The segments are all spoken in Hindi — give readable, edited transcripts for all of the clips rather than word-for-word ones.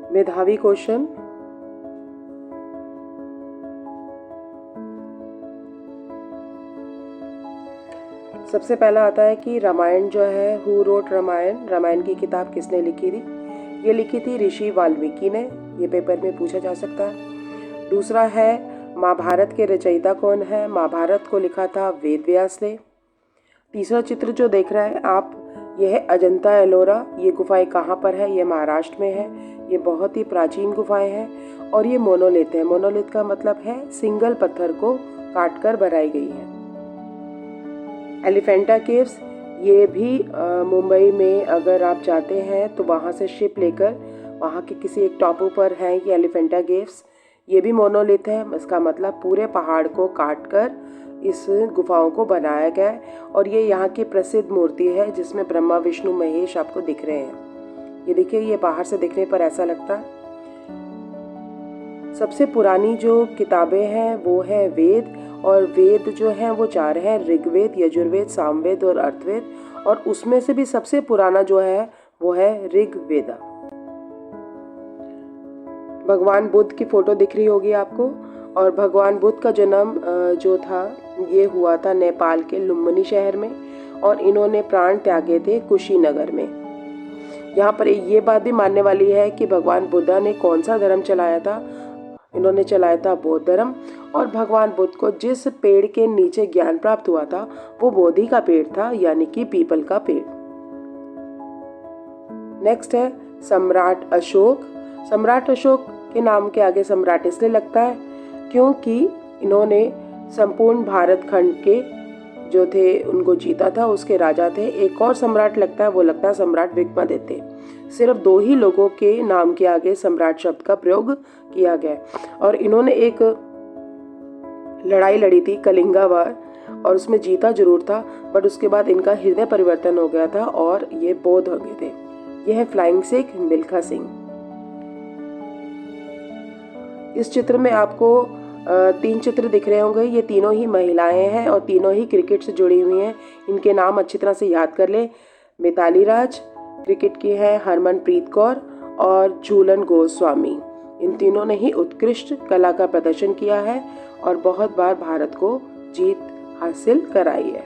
मेधावी क्वेश्चन। सबसे पहला आता है कि रामायण जो है, हु रोट रामायण, रामायण की किताब किसने लिखी थी? ये लिखी थी ऋषि वाल्मीकि ने। ये पेपर में पूछा जा सकता है। दूसरा है महाभारत के रचयिता कौन है? महाभारत को लिखा था वेद व्यास ने। तीसरा चित्र जो देख रहे हैं आप, यह है अजंता एलोरा। ये गुफाएं कहाँ पर है? ये महाराष्ट्र में है। ये बहुत ही प्राचीन गुफाएं हैं और ये मोनोलिथ है। मोनोलिथ का मतलब है सिंगल पत्थर को काट कर बनाई गई है। एलिफेंटा केव्स, ये भी मुंबई में अगर आप जाते हैं तो वहाँ से शिप लेकर वहाँ के किसी एक टापू पर है ये एलिफेंटा केव्स। ये भी मोनोलिथ है। इसका मतलब पूरे पहाड़ को काट कर इस गुफाओं को बनाया गया है और ये यहाँ की प्रसिद्ध मूर्ति है जिसमें ब्रह्मा विष्णु महेश आपको दिख रहे हैं। ये देखिए, ये बाहर से देखने पर ऐसा लगता है। सबसे पुरानी जो किताबें हैं वो है वेद, और वेद जो हैं वो 4 हैं, ऋग्वेद, यजुर्वेद, सामवेद और अर्थवेद। और उसमें से भी सबसे पुराना जो है वो है ऋग्वेद। भगवान बुद्ध की फोटो दिख रही होगी आपको। और भगवान बुद्ध का जन्म जो था ये हुआ था नेपाल के लुम्बिनी शहर में, और इन्होंने प्राण त्यागे थे कुशीनगर में। यहाँ पर ये बात भी मानने वाली है कि भगवान बुद्धा ने कौन सा धर्म चलाया था? इन्होंने चलाया था बौद्ध धर्म। और भगवान बुद्ध को जिस पेड़ के नीचे ज्ञान प्राप्त हुआ था वो बोधि का पेड़ था, यानी कि पीपल का पेड़। नेक्स्ट है सम्राट अशोक। सम्राट अशोक के नाम के आगे सम्राट इसलिए लगता है क्योंकि इन्होंने संपूर्ण भारत खंड के जो थे उनको जीता था, उसके राजा थे। एक और सम्राट लगता है, वो लगता है सम्राट विक्रमादित्य। सिर्फ 2 ही लोगों के नाम के आगे सम्राट शब्द का प्रयोग किया गया। और इन्होंने एक लड़ाई लड़ी थी, कलिंगा वार, और उसमें जीता जरूर था, बट उसके बाद इनका हृदय परिवर्तन हो गया था और ये बौद्ध हो गए थे। यह है फ्लाइंग सिख मिल्खा सिंह। इस चित्र में आपको 3 चित्र दिख रहे होंगे। ये तीनों ही महिलाएं हैं और तीनों ही क्रिकेट से जुड़ी हुई हैं। इनके नाम अच्छी तरह से याद कर ले। मिताली राज क्रिकेट की है, हरमनप्रीत कौर और झूलन गोस्वामी। इन तीनों ने ही उत्कृष्ट कला का प्रदर्शन किया है और बहुत बार भारत को जीत हासिल कराई है।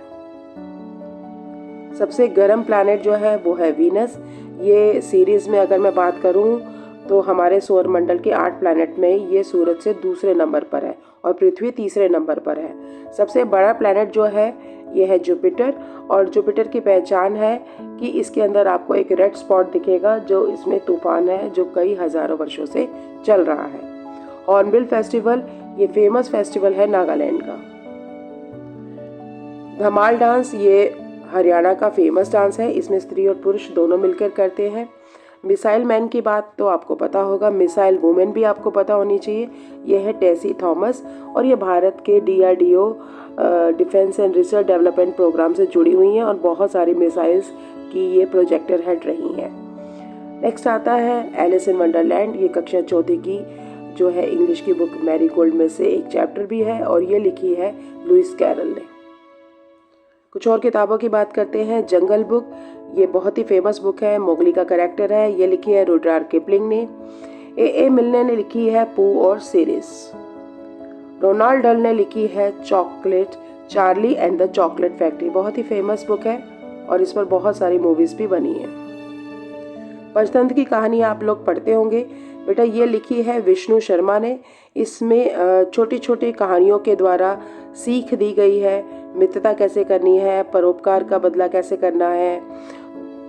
सबसे गर्म प्लैनेट जो है वो है वीनस। ये सीरीज में अगर मैं बात करूं तो हमारे सौर मंडल के 8 प्लैनेट में ये सूरज से दूसरे नंबर पर है और पृथ्वी तीसरे नंबर पर है। सबसे बड़ा प्लैनेट जो है ये है जुपिटर, और जुपिटर की पहचान है कि इसके अंदर आपको एक रेड स्पॉट दिखेगा जो इसमें तूफान है जो कई हजारों वर्षों से चल रहा है। हॉर्नबिल फेस्टिवल, ये फेमस फेस्टिवल है नागालैंड का। धमाल डांस, ये हरियाणा का फेमस डांस है। इसमें स्त्री और पुरुष दोनों मिलकर करते हैं। मिसाइल मैन की बात तो आपको पता होगा, मिसाइल वुमेन भी आपको पता होनी चाहिए। यह है टेसी थॉमस और ये भारत के DRDO defence and research development programme से जुड़ी हुई हैं और बहुत सारी मिसाइल्स की ये प्रोजेक्टर हेड रही हैं। नेक्स्ट आता है एलिस इन वंडरलैंड। ये कक्षा 4 की जो है इंग्लिश की बुक मैरीगोल्ड में से एक चैप्टर भी है और ये लिखी है लुइस कैरल ने। कुछ और किताबों की बात करते हैं। जंगल बुक, ये बहुत ही फेमस बुक है, मोगली का कैरेक्टर है। ये लिखी है रुडयार्ड किपलिंग ने। A मिल्ने ने लिखी है पू और सीरीज। रोनाल्ड डल ने लिखी है chocolate Charlie and the chocolate factory. बहुत ही फेमस बुक है और इस पर बहुत सारी मूवीज भी बनी है। पंचतंत्र की कहानी आप लोग पढ़ते होंगे बेटा, ये लिखी है विष्णु शर्मा ने। इसमें छोटी छोटी कहानियों के द्वारा सीख दी गई है, मित्रता कैसे करनी है, परोपकार का बदला कैसे करना है,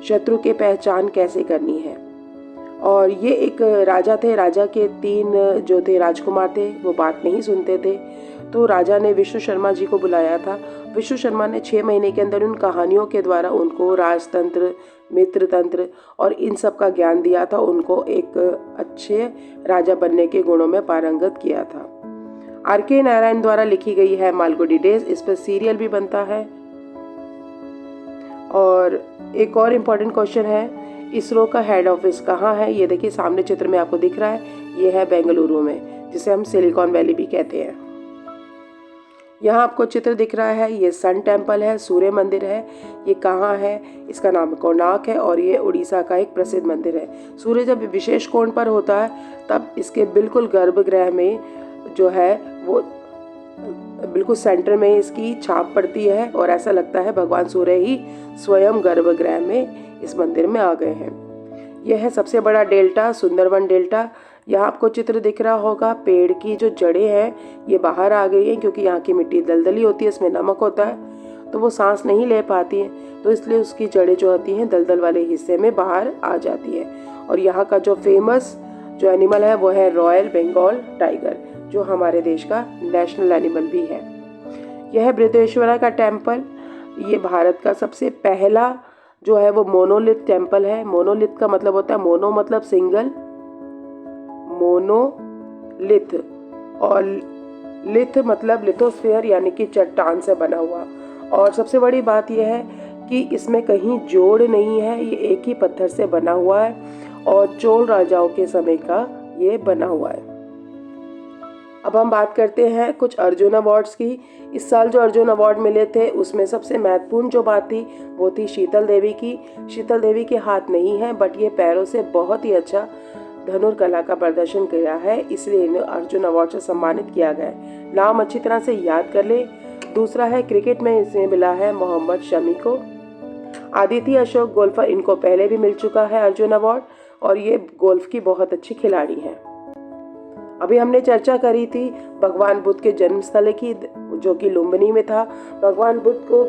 शत्रु की पहचान कैसे करनी है। और ये एक राजा थे, राजा के 3 जो थे राजकुमार थे वो बात नहीं सुनते थे, तो राजा ने विष्णु शर्मा जी को बुलाया था। विष्णु शर्मा ने 6 महीने के अंदर उन कहानियों के द्वारा उनको राजतंत्र, मित्रतंत्र और इन सब का ज्ञान दिया था, उनको एक अच्छे राजा बनने के गुणों में पारंगत किया था। RK नारायण द्वारा लिखी गई है मालगुडी डेज। इस पर सीरियल भी बनता है। और एक और इम्पॉर्टेंट क्वेश्चन है, इसरो का हेड ऑफिस कहाँ है? ये देखिए सामने चित्र में आपको दिख रहा है, ये है बेंगलुरु में, जिसे हम सिलिकॉन वैली भी कहते हैं। यहाँ आपको चित्र दिख रहा है, ये सन टेम्पल है, सूर्य मंदिर है। ये कहाँ है? इसका नाम कोणार्क है और ये उड़ीसा का एक प्रसिद्ध मंदिर है। सूर्य जब विशेष कोण पर होता है तब इसके बिल्कुल गर्भगृह में जो है वो बिल्कुल सेंटर में इसकी छाप पड़ती है और ऐसा लगता है भगवान सूर्य ही स्वयं गर्भगृह में इस मंदिर में आ गए हैं। यह है सबसे बड़ा डेल्टा, सुंदरवन डेल्टा। यहाँ आपको चित्र दिख रहा होगा, पेड़ की जो जड़ें हैं ये बाहर आ गई हैं क्योंकि यहाँ की मिट्टी दलदली होती है, इसमें नमक होता है तो वो सांस नहीं ले पाती है, तो इसलिए उसकी जड़ें जो होती हैं दलदल वाले हिस्से में बाहर आ जाती है। और यहाँ का जो फेमस जो एनिमल है वो है रॉयल बंगाल टाइगर, जो हमारे देश का नेशनल एनिमल भी है। यह है बृहदेश्वरा का टेम्पल। ये भारत का सबसे पहला जो है वो मोनोलिथ टेम्पल है। मोनोलिथ का मतलब होता है, मोनो मतलब सिंगल, मोनोलिथ, और लिथ मतलब लिथोस्फीयर यानी कि चट्टान से बना हुआ। और सबसे बड़ी बात यह है कि इसमें कहीं जोड़ नहीं है, ये एक ही पत्थर से बना हुआ है और चोल राजाओं के समय का ये बना हुआ है। अब हम बात करते हैं कुछ अर्जुन अवार्ड्स की। इस साल जो अर्जुन अवार्ड मिले थे उसमें सबसे महत्वपूर्ण जो बात थी वो थी शीतल देवी की। शीतल देवी के हाथ नहीं है बट ये पैरों से बहुत ही अच्छा धनुर्कला का प्रदर्शन किया है, इसलिए इन्हें अर्जुन अवार्ड से सम्मानित किया गया है। नाम अच्छी तरह से याद कर ले। दूसरा है क्रिकेट में इसे मिला है मोहम्मद शमी को। आदिति अशोक गोल्फर, इनको पहले भी मिल चुका है अर्जुन अवार्ड और ये गोल्फ की बहुत अच्छी खिलाड़ी हैं। अभी हमने चर्चा करी थी भगवान बुद्ध के जन्म स्थल की, जो कि लुम्बिनी में था। भगवान बुद्ध को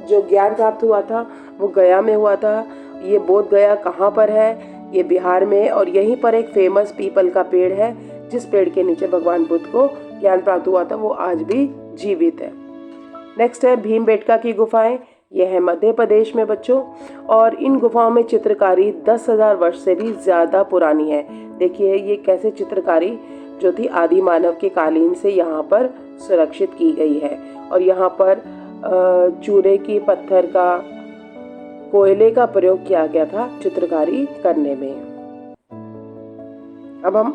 जो ज्ञान प्राप्त हुआ था वो गया में हुआ था। ये बोध गया कहाँ पर है? ये बिहार में, और यहीं पर एक फेमस पीपल का पेड़ है जिस पेड़ के नीचे भगवान बुद्ध को ज्ञान प्राप्त हुआ था, वो आज भी जीवित है। नेक्स्ट है भीमबेटका की गुफाएं। यह है मध्य प्रदेश में बच्चों, और इन गुफाओं में चित्रकारी 10,000 वर्ष से भी ज़्यादा पुरानी है। देखिए ये कैसे चित्रकारी जो थी आदि मानव के कालीन से यहाँ पर सुरक्षित की गई है। और यहाँ पर चूने की, पत्थर का, कोयले का प्रयोग किया गया था चित्रकारी करने में। अब हम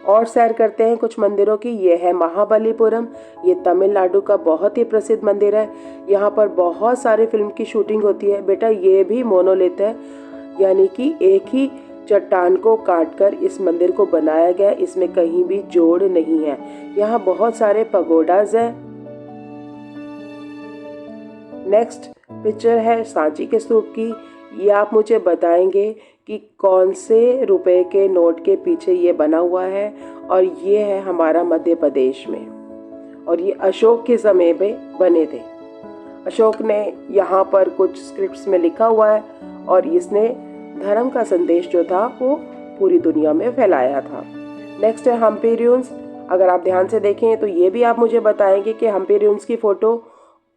और सैर करते हैं कुछ मंदिरों की। ये है महाबलीपुरम। ये तमिलनाडु का बहुत ही प्रसिद्ध मंदिर है। यहाँ पर बहुत सारे फिल्म की शूटिंग होती है। बेटा ये भी मोनोलिथ है, यानी कि एक ही चट्टान को काटकर इस मंदिर को बनाया गया, इसमें कहीं भी जोड़ नहीं है। यहाँ बहुत सारे पगोडाज हैं। नेक्स्ट पिक्चर है सांची के स्तूप की। ये आप मुझे बताएंगे कि कौन से रुपए के नोट के पीछे ये बना हुआ है, और ये है हमारा मध्य प्रदेश में, और ये अशोक के समय में बने थे। अशोक ने यहाँ पर कुछ स्क्रिप्ट्स में लिखा हुआ है और इसने धर्म का संदेश जो था वो पूरी दुनिया में फैलाया था। नेक्स्ट है हम्पी रुइंस। अगर आप ध्यान से देखें तो ये भी आप मुझे बताएंगे कि हम्पी रुइंस की फ़ोटो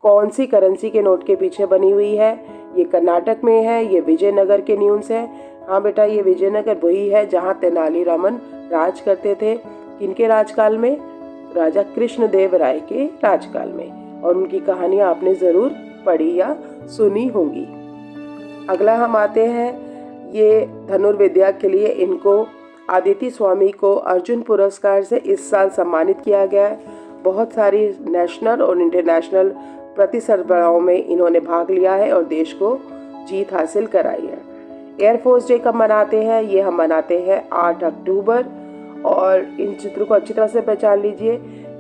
कौन सी करेंसी के नोट के पीछे बनी हुई है। ये कर्नाटक में है, ये विजयनगर के न्यूज़ है। हाँ बेटा, ये विजयनगर वही है जहाँ तेनालीरामन राज करते थे। किनके राजकाल में? राजा कृष्णदेव राय के राजकाल में, और उनकी कहानियाँ आपने ज़रूर पढ़ी या सुनी होंगी। अगला हम आते हैं, ये धनुर्विद्या के लिए इनको आदिति स्वामी को अर्जुन पुरस्कार से इस साल सम्मानित किया गया है। बहुत सारी नेशनल और इंटरनेशनल प्रतिस्पर्धाओं में इन्होंने भाग लिया है और देश को जीत हासिल कराई है। एयरफोर्स डे कब मनाते हैं? ये हम मनाते हैं 8 अक्टूबर, और इन चित्र को अच्छी तरह से पहचान लीजिए।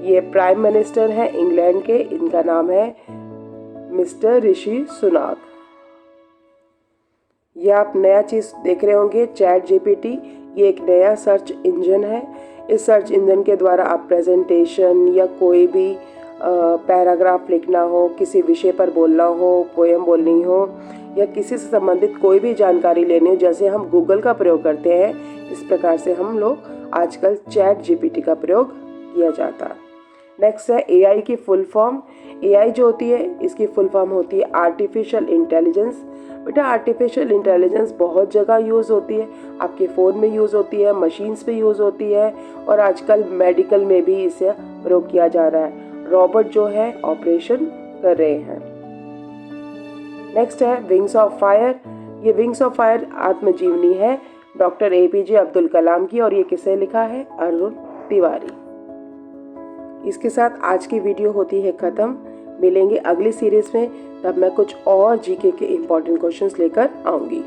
ये प्राइम मिनिस्टर हैं इंग्लैंड के, इनका नाम है मिस्टर ऋषि सुनाक। ये आप नया चीज़ देख रहे होंगे, चैट जीपीटी। ये एक नया सर्च इंजन है। इस सर्च इंजन के द्वारा आप प्रेजेंटेशन या कोई भी पैराग्राफ लिखना हो, किसी विषय पर बोलना हो, पोएम बोलनी हो, या किसी से संबंधित कोई भी जानकारी लेनी हो, जैसे हम गूगल का प्रयोग करते हैं, इस प्रकार से हम लोग आजकल चैट जीपीटी का प्रयोग किया जाता है। नेक्स्ट है एआई की फुल फॉर्म। एआई जो होती है इसकी फुल फॉर्म होती है आर्टिफिशियल इंटेलिजेंस। बेटा आर्टिफिशियल इंटेलिजेंस बहुत जगह यूज़ होती है, आपके फ़ोन में यूज़ होती है, मशीन्स पे यूज़ होती है, और आजकल मेडिकल में भी इसे प्रयोग किया जा रहा है। रोबोट जो है ऑपरेशन कर रहे हैं। नेक्स्ट है विंग्स ऑफ फायर। ये विंग्स ऑफ फायर आत्मजीवनी है डॉक्टर एपीजे अब्दुल कलाम की, और ये किसे लिखा है? अरुण तिवारी। इसके साथ आज की वीडियो होती है ख़त्म। मिलेंगे अगली सीरीज़ में, तब मैं कुछ और जीके के इम्पोर्टेंट क्वेश्चंस लेकर आऊँगी।